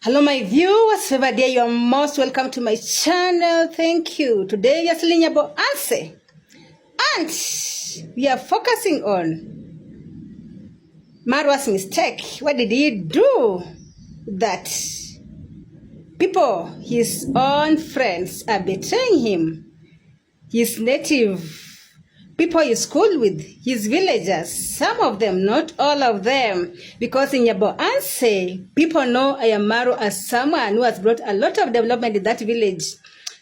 Hello, my viewers. Wherever there you are most welcome to my channel. Thank you. Today we are telling about Anse, and we are focusing on Marwa's mistake. What did he do that people, his own friends, are betraying him? His native people he schooled with, his villagers, some of them, not all of them, because in Yabo Anse, people know IAM Marwa as someone who has brought a lot of development in that village,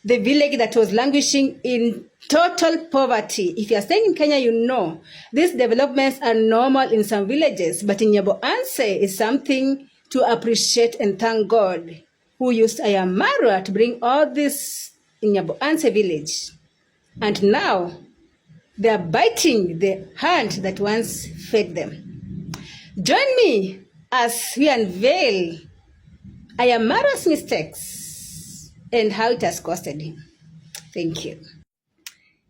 the village that was languishing in total poverty. If you are staying in Kenya, you know these developments are normal in some villages, but in Yabo Anse is something to appreciate and thank God, who used IAM Marwa to bring all this in Yabo Anse village. And now they are biting the hand that once fed them. Join me as we unveil IAM Marwa's mistakes and how it has costed him. Thank you.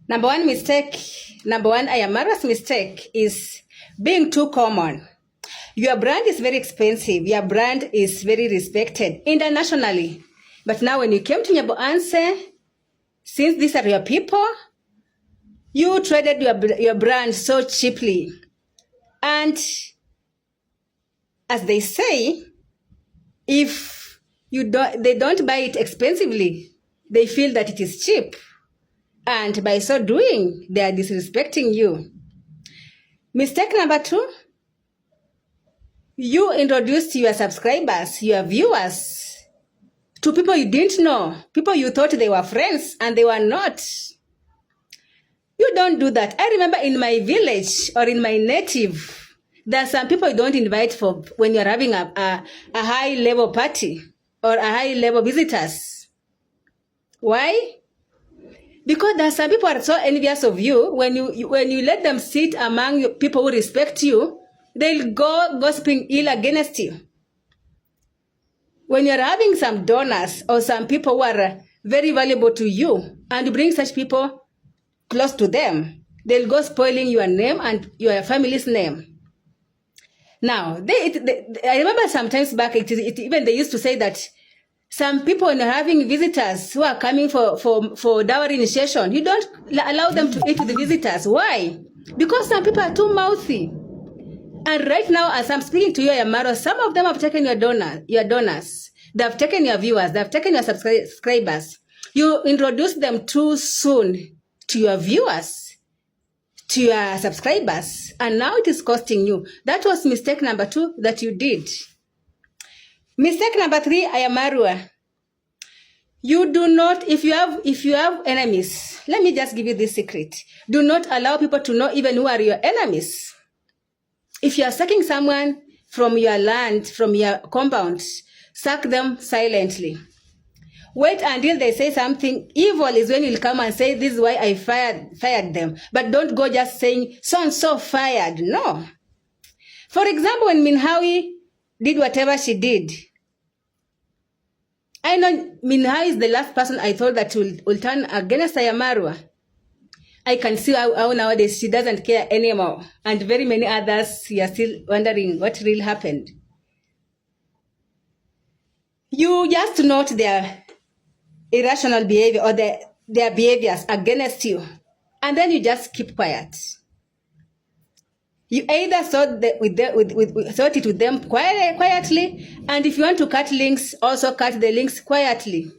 Number one IAM Marwa's mistake is being too common. Your brand is very expensive. Your brand is very respected internationally. But now when you came to Yabo Anse, since these are your people, you traded your brand so cheaply. And as they say, if they don't buy it expensively, they feel that it is cheap. And by so doing, they are disrespecting you. Mistake number two, you introduced your subscribers, your viewers, to people you didn't know, people you thought they were friends, and they were not. You don't do that. I remember in my village or in my native, there are some people you don't invite for when you're having a high-level party or a high-level visitors. Why? Because there are some people who are so envious of you. When you let them sit among people who respect you, they'll go gossiping ill against you. When you're having some donors or some people who are very valuable to you, and you bring such people close to them, they'll go spoiling your name and your family's name. Now, I remember sometimes back, even they used to say that some people, when you're having visitors who are coming for dowry initiation, you don't allow them to eat with the visitors. Why? Because some people are too mouthy. And right now, as I'm speaking to you, IAM Marwa, some of them have taken your donors. They have taken your viewers. They have taken your subscribers. You introduced them too soon to your viewers, to your subscribers, and now it is costing you. That was mistake number two that you did. Mistake number three, IAM Marwa. You do not, if you have enemies, let me just give you this secret. Do not allow people to know even who are your enemies. If you are sucking someone from your land, from your compound, suck them silently. Wait until they say something evil is when you'll come and say, this is why I fired them. But don't go just saying, so-and-so fired. No. For example, when Minhawi did whatever she did, I know Minhawi is the last person I thought that will turn against IAM Marwa. I can see how nowadays she doesn't care anymore. And very many others, you are still wondering what really happened. You just note their irrational behavior or their behaviors against you, and then you just keep quiet. You either sort it with them quietly, and if you want to cut links, also cut the links quietly.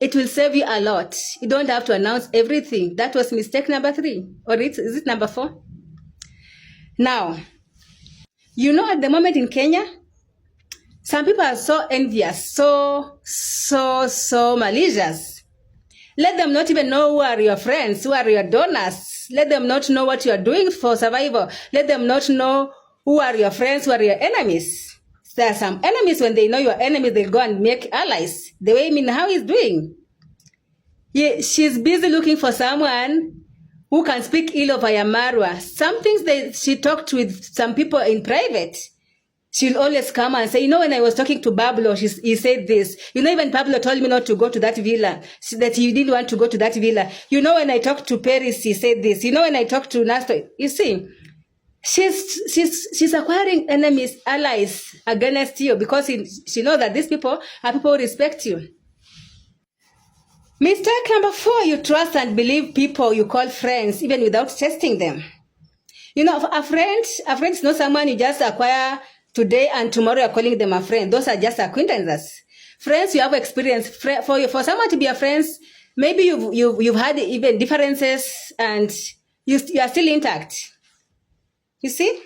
It will save you a lot. You don't have to announce everything. That was mistake number three, or is it number four? Now, you know, at the moment in Kenya, some people are so envious, so malicious. Let them not even know who are your friends, who are your donors. Let them not know what you are doing for survival. Let them not know who are your friends, who are your enemies. There are some enemies, when they know your enemies, they'll go and make allies. The way Minhawi is doing. She's busy looking for someone who can speak ill of IAM Marwa. Some things that she talked with some people in private, she'll always come and say, you know, when I was talking to Pablo, he said this. You know, even Pablo told me not to go to that villa, that he didn't want to go to that villa. You know, when I talked to Paris, he said this. You know, when I talked to Nastor, you see, she's acquiring enemies, allies against you because she knows that these people are people who respect you. Mistake number 4, you trust and believe people you call friends even without testing them. You know, a friend is not someone you just acquire today and tomorrow you're calling them a friend. Those are just acquaintances. Friends you have experience. For someone to be a friend, maybe you've had even differences and you are still intact. You see?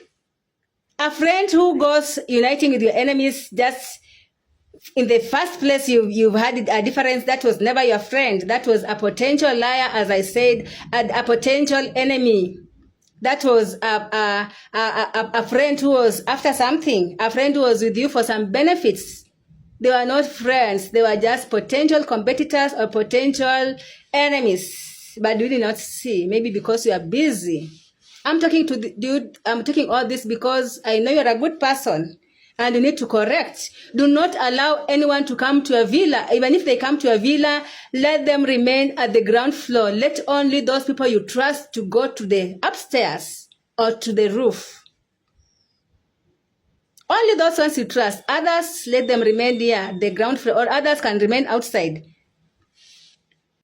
A friend who goes uniting with your enemies just in the first place you've had a difference, that was never your friend. That was a potential liar, as I said, a potential enemy. That was a friend who was after something, a friend who was with you for some benefits. They were not friends. They were just potential competitors or potential enemies. But you did not see, maybe because you are busy. I'm talking all this because I know you're a good person and you need to correct. Do not allow anyone to come to a villa. Even if they come to a villa, let them remain at the ground floor. Let only those people you trust to go to the upstairs or to the roof. Only those ones you trust. Others, let them remain there, the ground floor, or others can remain outside.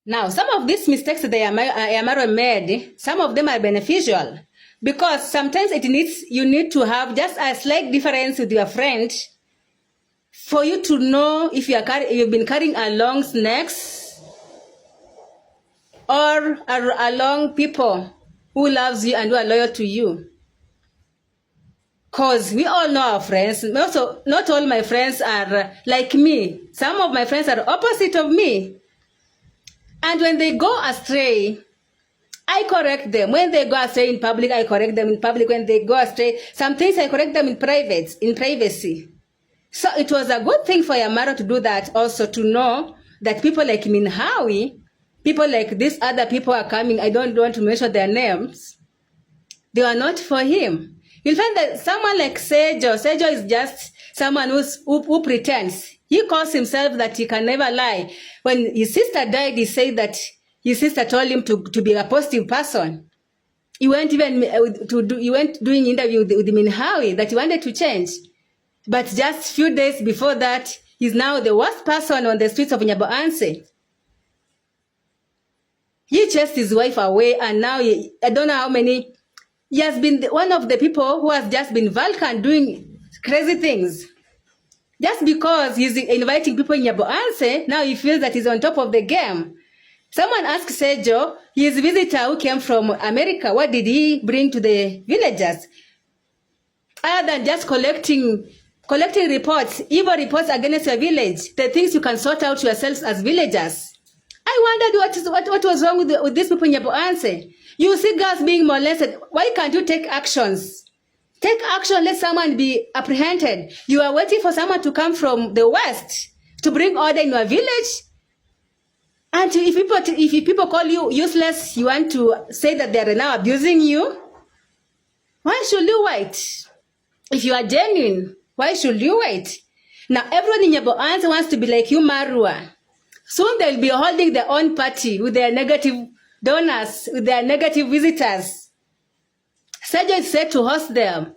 Now, some of these mistakes that IAM Marwa made, some of them are beneficial. Because sometimes you need to have just a slight difference with your friend for you to know if you've been carrying along snakes or along people who loves you and who are loyal to you. Because we all know our friends. Also, not all my friends are like me. Some of my friends are opposite of me. And when they go astray, I correct them. When they go astray in public, I correct them in public. When they go astray, some things I correct them in privacy. So it was a good thing for IAM Marwa to do that, also to know that people like Minhawi, people like these other people are coming. I don't want to mention their names. They are not for him. You'll find that someone like Ssejo is just someone who pretends. He calls himself that he can never lie. When his sister died, he said that his sister told him to be a positive person. He went doing interview with Minhawi that he wanted to change. But just few days before that, he's now the worst person on the streets of Nyaboanse. He chased his wife away, and now I don't know how many. He has been one of the people who has just been Vulcan doing crazy things. Just because he's inviting people in Nyaboanse, now he feels that he's on top of the game. Someone asked Ssejo, his visitor who came from America, what did he bring to the villagers? Other than just collecting reports, evil reports against your village, the things you can sort out yourselves as villagers. I wondered what was wrong with these people in Nyaboanse. You see girls being molested. Why can't you take actions? Take action, let someone be apprehended. You are waiting for someone to come from the west to bring order in your village. And if people call you useless, you want to say that they are now abusing you? Why should you wait? If you are genuine, why should you wait? Now, everyone in Nyaboanse wants to be like you, Marwa. Soon they'll be holding their own party with their negative donors, with their negative visitors. Ssejo is said to host them.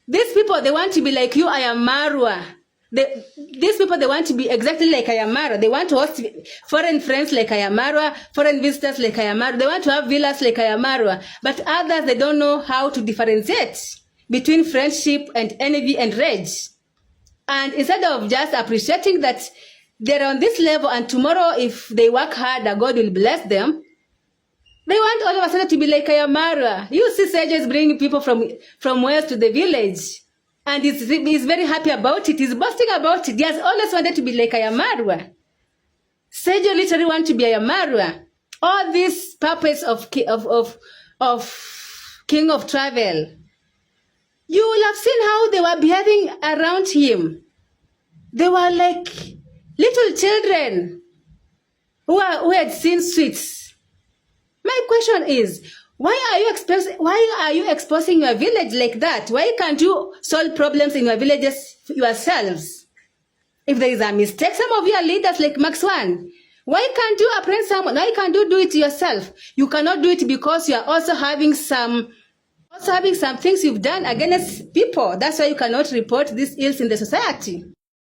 These people, they want to be like you, IAM Marwa. These people, they want to be exactly like IAM Marwa. They want to host foreign friends like IAM Marwa, foreign visitors like IAM Marwa. They want to have villas like IAM Marwa. But others, they don't know how to differentiate between friendship and envy and rage. And instead of just appreciating that they're on this level and tomorrow, if they work harder, God will bless them, they want all of a sudden to be like IAM Marwa. You see Ssejo is bringing people from west to the village. And he's very happy about it. He's boasting about it. He has always wanted to be like IAM Marwa. Ssejo literally wants to be IAM Marwa. All these puppets of King of Travel. You will have seen how they were behaving around him. They were like little children who had seen sweets. My question is, why are you exposing your village like that? Why can't you solve problems in your villages yourselves? If there is a mistake, some of you are leaders like Max One. Why can't you apprehend someone? Why can't you do it yourself? You cannot do it because you are also having some Also having some things you've done against people. That's why you cannot report these ills in the society.